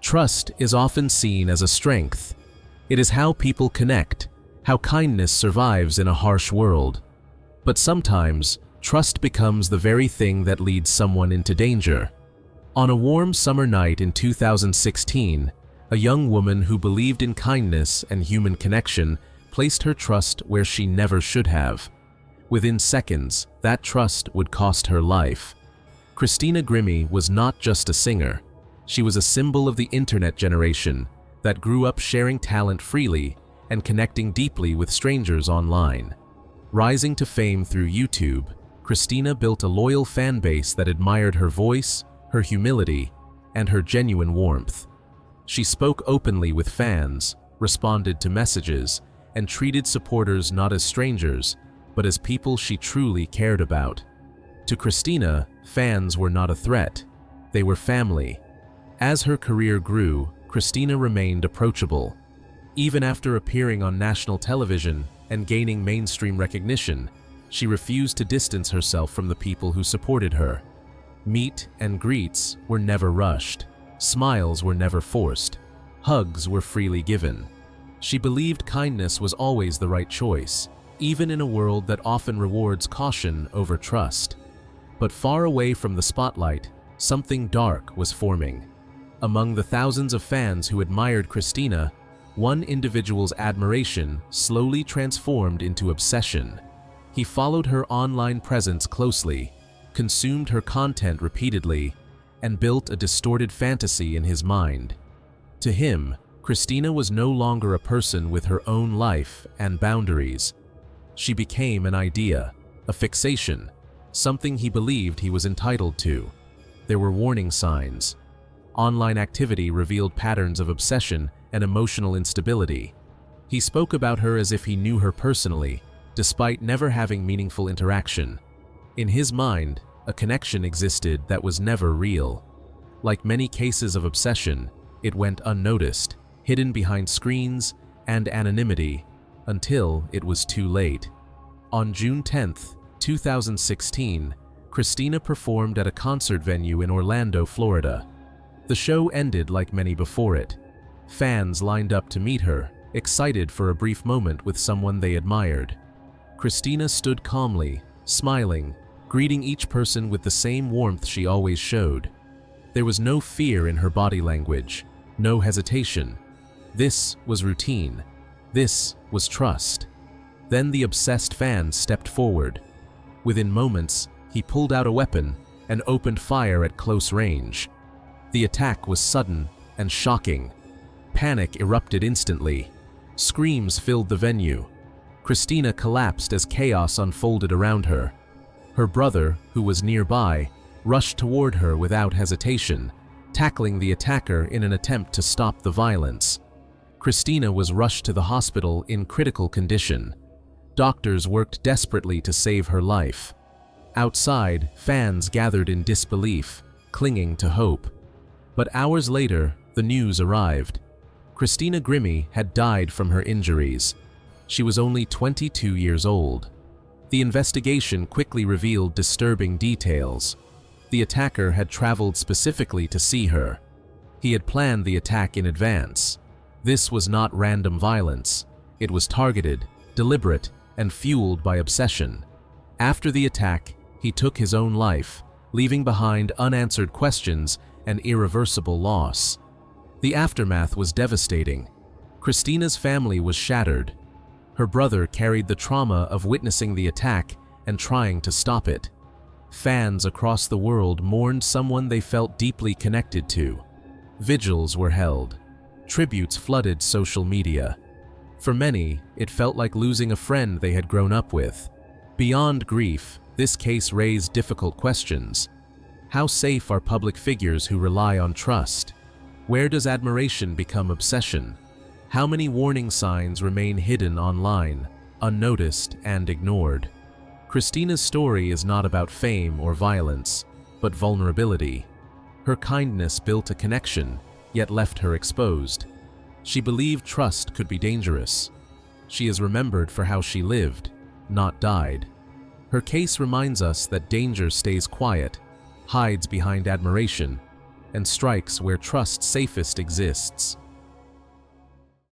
Trust is often seen as a strength. It is how people connect, how kindness survives in a harsh world. But sometimes, trust becomes the very thing that leads someone into danger. On a warm summer night in 2016, a young woman who believed in kindness and human connection placed her trust where she never should have. Within seconds, that trust would cost her life. Christina Grimmie was not just a singer. She was a symbol of the internet generation that grew up sharing talent freely and connecting deeply with strangers online. Rising to fame through YouTube, Christina built a loyal fan base that admired her voice, her humility, and her genuine warmth. She spoke openly with fans, responded to messages, and treated supporters not as strangers, but as people she truly cared about. To Christina, fans were not a threat. They were family. As her career grew, Christina remained approachable. Even after appearing on national television and gaining mainstream recognition, she refused to distance herself from the people who supported her. Meet and greets were never rushed. Smiles were never forced. Hugs were freely given. She believed kindness was always the right choice, even in a world that often rewards caution over trust. But far away from the spotlight, something dark was forming. Among the thousands of fans who admired Christina, one individual's admiration slowly transformed into obsession. He followed her online presence closely, consumed her content repeatedly, and built a distorted fantasy in his mind. To him, Christina was no longer a person with her own life and boundaries. She became an idea, a fixation, something he believed he was entitled to. There were warning signs. Online activity revealed patterns of obsession and emotional instability. He spoke about her as if he knew her personally, despite never having meaningful interaction. In his mind, a connection existed that was never real. Like many cases of obsession, it went unnoticed, hidden behind screens and anonymity, until it was too late. On June 10, 2016, Christina performed at a concert venue in Orlando, Florida. The show ended like many before it. Fans lined up to meet her, excited for a brief moment with someone they admired. Christina stood calmly, smiling, greeting each person with the same warmth she always showed. There was no fear in her body language, no hesitation. This was routine. This was trust. Then the obsessed fan stepped forward. Within moments, he pulled out a weapon and opened fire at close range. The attack was sudden and shocking. Panic erupted instantly. Screams filled the venue. Christina collapsed as chaos unfolded around her. Her brother, who was nearby, rushed toward her without hesitation, tackling the attacker in an attempt to stop the violence. Christina was rushed to the hospital in critical condition. Doctors worked desperately to save her life. Outside, fans gathered in disbelief, clinging to hope. But hours later, the news arrived. Christina Grimmie had died from her injuries. She was only 22 years old. The investigation quickly revealed disturbing details. The attacker had traveled specifically to see her. He had planned the attack in advance. This was not random violence. It was targeted, deliberate, and fueled by obsession. After the attack, he took his own life, leaving behind unanswered questions and irreversible loss. The aftermath was devastating. Christina's family was shattered. Her brother carried the trauma of witnessing the attack and trying to stop it. Fans across the world mourned someone they felt deeply connected to. Vigils were held. Tributes flooded social media. For many, it felt like losing a friend they had grown up with. Beyond grief, this case raised difficult questions. How safe are public figures who rely on trust? Where does admiration become obsession? How many warning signs remain hidden online, unnoticed and ignored? Christina's story is not about fame or violence, but vulnerability. Her kindness built a connection, yet left her exposed. She believed trust could be dangerous. She is remembered for how she lived, not died. Her case reminds us that danger stays quiet, hides behind admiration, and strikes where trust safest exists.